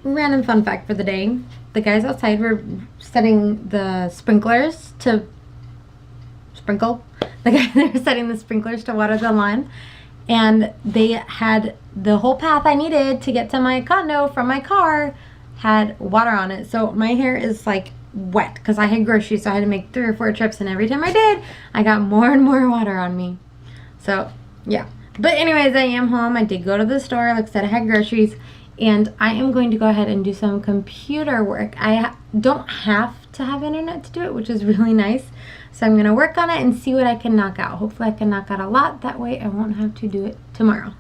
Random fun fact for the day. The guys outside were setting the sprinklers to sprinkle. The guys they were setting the sprinklers to water the lawn. And they had the whole path I needed to get to my condo from my car had water on it. So my hair is like wet because I had groceries, so I had to make 3 or 4 trips, and every time I did, I got more and more water on me. So yeah. But anyways, I am home. I did go to the store. Like I said, I had groceries, and I am going to go ahead and do some computer work. I don't have to have internet to do it, which is really nice. So I'm going to work on it and see what I can knock out. Hopefully I can knock out a lot. That way I won't have to do it tomorrow.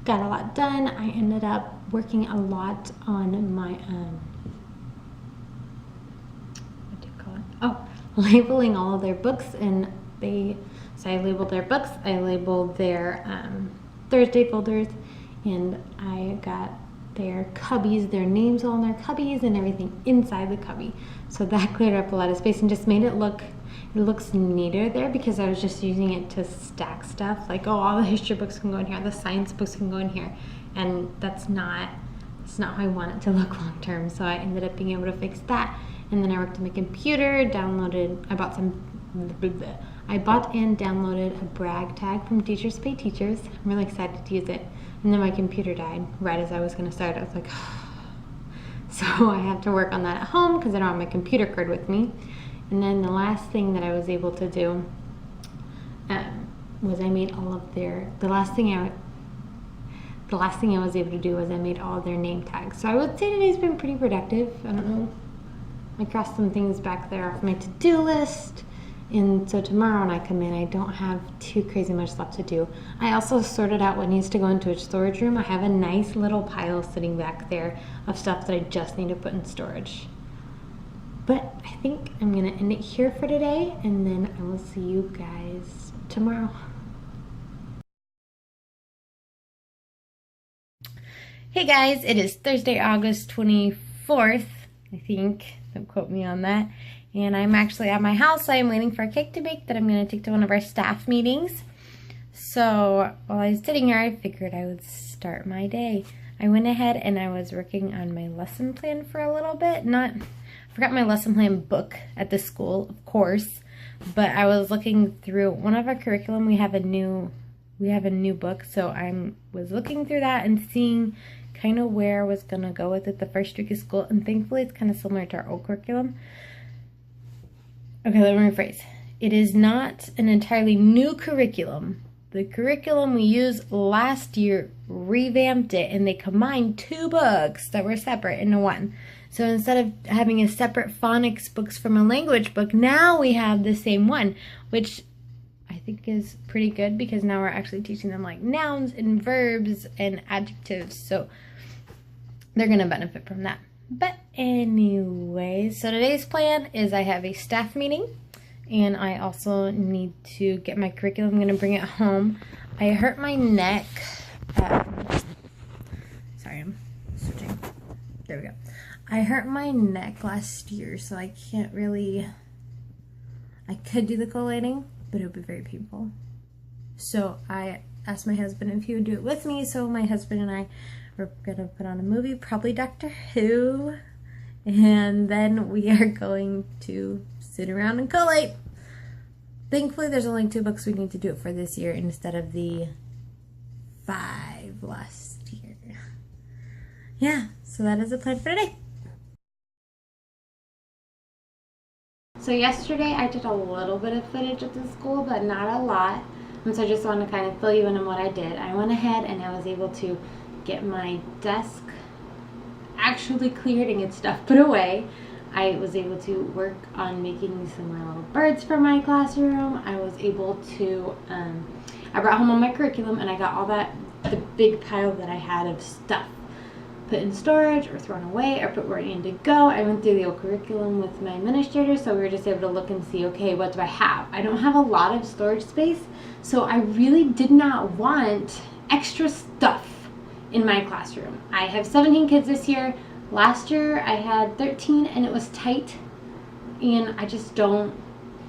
Got a lot done. I ended up working a lot on my what do you call it? Oh, labeling all of their books, and so I labeled their books, I labeled their Thursday folders, and I got their cubbies, their names on their cubbies and everything inside the cubby. So that cleared up a lot of space and just made it looks neater there, because I was just using it to stack stuff. Like, oh, all the history books can go in here, the science books can go in here, and that's not how I want it to look long term. So I ended up being able to fix that, and then I worked on my computer, I bought and downloaded a brag tag from Teachers Pay Teachers. I'm really excited to use it. And then my computer died right as I was going to start. I was like, so I have to work on that at home because I don't have my computer card with me. And then the last thing that I was able to do was I made all of the last thing I was able to do was I made all of their name tags. So I would say today's been pretty productive. I don't know. I crossed some things back there off my to-do list. And so tomorrow when I come in, I don't have too crazy much left to do. I also sorted out what needs to go into a storage room. I have a nice little pile sitting back there of stuff that I just need to put in storage. But I think I'm going to end it here for today, and then I will see you guys tomorrow. Hey guys, it is Thursday, August 24th, I think. Don't quote me on that. And I'm actually at my house. I am waiting for a cake to bake that I'm going to take to one of our staff meetings. So while I was sitting here, I figured I would start my day. I went ahead and I was working on my lesson plan for a little bit. I forgot my lesson plan book at the school, of course. But I was looking through one of our curriculum. We have a new book. So I was looking through that and seeing kind of where I was going to go with it the first week of school. And thankfully it's kind of similar to our old curriculum. But I think I'm going to end it here for today. I'm going to end it here for today, and then I will see you guys tomorrow. Hey guys, it is Thursday, August 24th, I think. Don't quote me on that. And I'm actually at my house. I am waiting for a cake to bake that I'm going to take to one of our staff meetings. So while I was sitting here, I figured I would start my day. I went ahead and I was working on my lesson plan for a little bit. Okay, let me rephrase. It is not an entirely new curriculum. The curriculum we used last year revamped it, and they combined 2 books that were separate into one. So instead of having a separate phonics books from a language book, now we have the same one, which I think is pretty good because now we're actually teaching them like nouns and verbs and adjectives. So they're going to benefit from that. But anyway, so today's plan is I have a staff meeting, and I also need to get my curriculum. I'm going to bring it home. I hurt my neck. Sorry, I'm switching. There we go. I hurt my neck last year, so I can't really, I could do the collating, but it would be very painful. So I asked my husband if he would do it with me, so my husband and I we're gonna put on a movie, probably Doctor Who, and then we are going to sit around and collate. Thankfully, there's only 2 books we need to do it for this year instead of the 5 last year. Yeah, so that is the plan for today. So yesterday I did a little bit of footage at the school, but not a lot. And so I just want to kind of fill you in on what I did. I went ahead and I was able to get my desk actually cleared and get stuff put away. I was able to work on making some more little birds for my classroom. I was able to, I brought home all my curriculum and I got all that, the big pile that I had of stuff put in storage or thrown away or put where it needed to go. I went through the old curriculum with my administrator, so we were just able to look and see, okay, what do I have? I don't have a lot of storage space, so I really did not want extra stuff in my classroom. I have 17 kids this year. Last year I had 13 and it was tight, and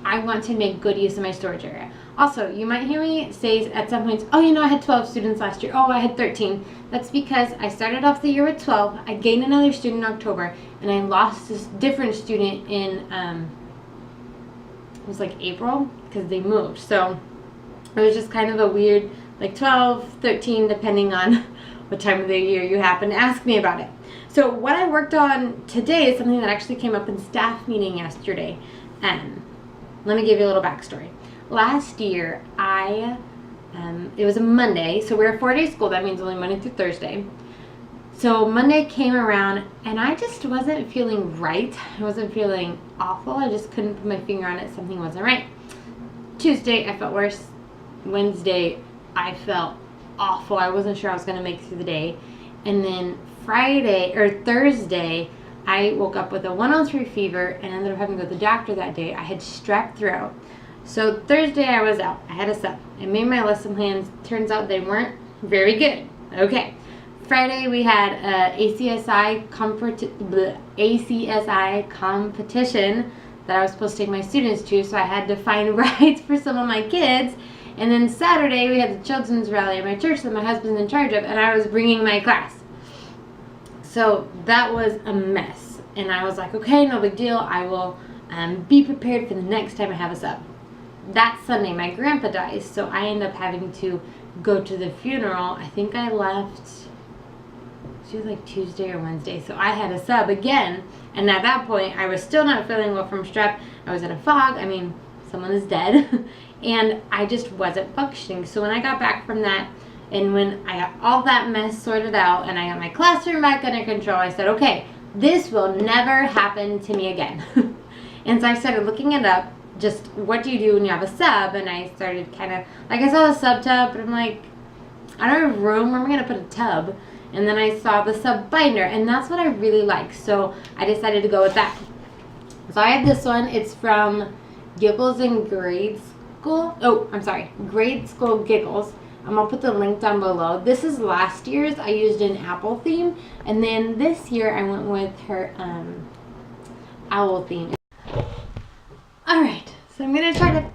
I want to make good use of my storage area. Also, you might hear me say at some points, oh, I had 12 students last year. Oh, I had 13. That's because I started off the year with 12. I gained another student in October, and I lost this different student in, it was like April, because they moved. So it was just kind of a weird, like 12, 13, depending on what time of the year you happen to ask me about it. So what I worked on today is something that actually came up in staff meeting yesterday. Let me give you a little backstory. Last year, it was a Monday, so we're a 4-day school. That means only Monday through Thursday. So Monday came around, and I just wasn't feeling right. I wasn't feeling awful. I just couldn't put my finger on it. Something wasn't right. Tuesday, I felt worse. Wednesday, I felt awful. I wasn't sure I was going to make it through the day. And then Thursday, I woke up with a 103 fever and ended up having to go to the doctor that day. I had strep throat. So Thursday I was out. I had a sub. I made my lesson plans. Turns out they weren't very good. Okay. Friday we had a ACSI competition that I was supposed to take my students to, so I had to find rides for some of my kids. And then Saturday we had the children's rally at my church that my husband's in charge of, and I was bringing my class. So that was a mess. And I was like, okay, no big deal. I will be prepared for the next time I have a sub. That Sunday, my grandpa dies, so I end up having to go to the funeral. I think I left, it was like Tuesday or Wednesday, so I had a sub again. And at that point, I was still not feeling well from strep. I was in a fog. I mean, someone is dead. And I just wasn't functioning. So when I got back from that, and when I got all that mess sorted out, and I got my classroom back under control, I said, okay, this will never happen to me again. And so I started looking it up. Just what do you do when you have a sub? And I started kind of, like, I saw the sub tub, but I'm like, I don't have room. Where am I going to put a tub? And then I saw the sub binder, and that's what I really like. So I decided to go with that. So I have this one. It's from Giggles in Grade School. Oh, I'm sorry. Grade School Giggles. I'm going to put the link down below. This is last year's. I used an apple theme. And then this year I went with her owl theme. Alright, so I'm going to try to,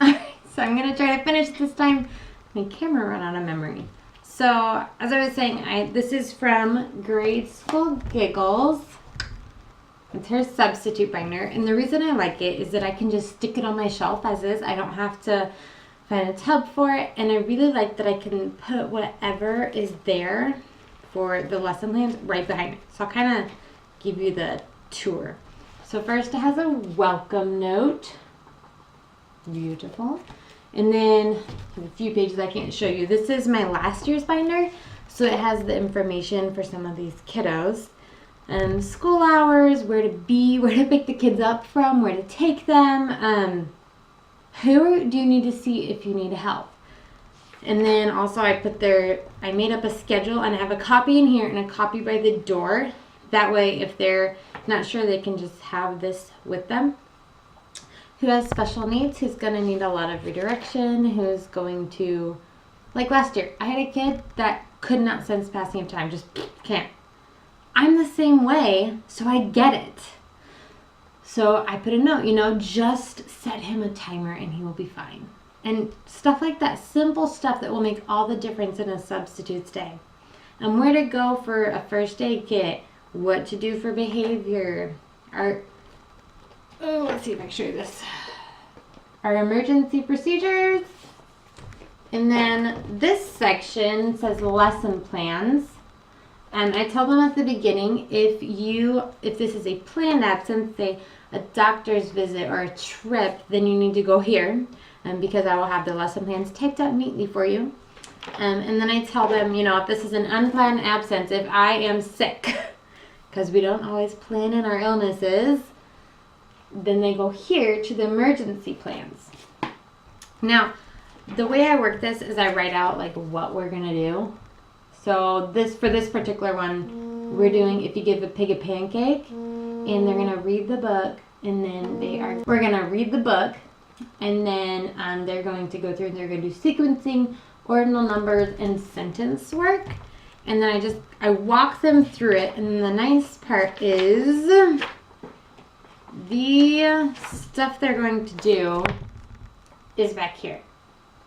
so I'm going to try to finish this time. My camera ran out of memory. So, as I was saying, this is from Grade School Giggles. It's her substitute binder. And the reason I like it is that I can just stick it on my shelf as is. I don't have to find a tub for it. And I really like that I can put whatever is there for the lesson plans right behind it. So I'll kind of give you the tour. So first it has a welcome note. Beautiful. And then I have a few pages I can't show you. This is my last year's binder. So it has the information for some of these kiddos. School hours, where to be, where to pick the kids up from, where to take them. Who do you need to see if you need help? And then also I made up a schedule, and I have a copy in here and a copy by the door. That way if they're not sure, they can just have this with them. Who has special needs, who's going to need a lot of redirection, who's going to, like last year, I had a kid that could not sense passing of time, just can't. I'm the same way, so I get it. So I put a note, just set him a timer and he will be fine. And stuff like that, simple stuff that will make all the difference in a substitute's day. And where to go for a first aid kit, what to do for behavior, let's see if I can show you this. Our emergency procedures. And then this section says lesson plans. And I tell them at the beginning, if this is a planned absence, say a doctor's visit or a trip, then you need to go here. Because I will have the lesson plans typed out neatly for you. And then I tell them, if this is an unplanned absence, if I am sick, because we don't always plan in our illnesses, then they go here to the emergency plans. Now, the way I work this is I write out like what we're going to do. So for this particular one, we're doing if you give a pig a pancake, and they're going to read the book, and then we're going to read the book, and then they're going to go through and they're going to do sequencing, ordinal numbers, and sentence work. And then I walk them through it, and then the nice part is the stuff they're going to do is back here.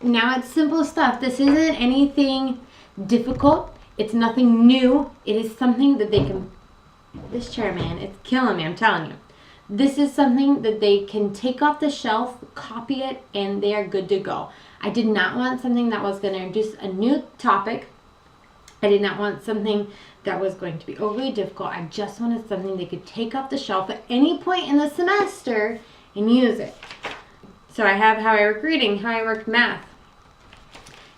Now it's simple stuff. This isn't anything difficult. It's nothing new. It is something that they can, this chair, man, it's killing me, I'm telling you. This is something that they can take off the shelf, copy it, and they are good to go. I did not want something that was going to introduce a new topic. I did not want something that was going to be overly difficult. I just wanted something they could take off the shelf at any point in the semester and use it. So I have how I work reading, how I work math.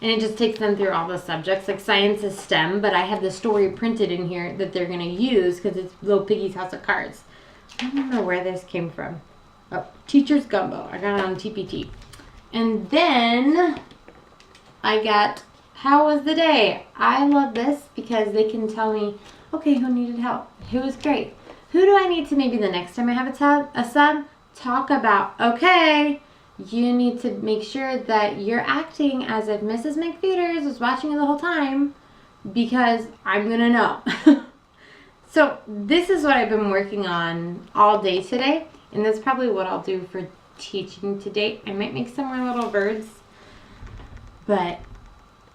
And it just takes them through all the subjects. Like science is STEM, but I have the story printed in here that they're going to use because it's Little Piggy's House of Cards. I don't remember where this came from. Oh, Teacher's Gumbo. I got it on TPT. And then I got how was the day? I love this because they can tell me, okay, who needed help? Who was great? Who do I need to maybe the next time I have a sub talk about, okay, you need to make sure that you're acting as if Mrs. McFeeters was watching you the whole time because I'm going to know. So this is what I've been working on all day today, and that's probably what I'll do for teaching today. I might make some more little birds, but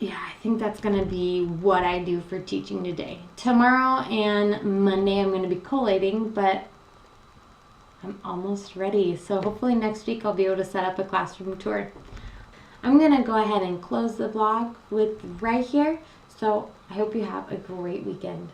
yeah, I think that's going to be what I do for teaching today. Tomorrow and Monday I'm going to be collating, but I'm almost ready. So hopefully next week I'll be able to set up a classroom tour. I'm going to go ahead and close the vlog with right here. So I hope you have a great weekend.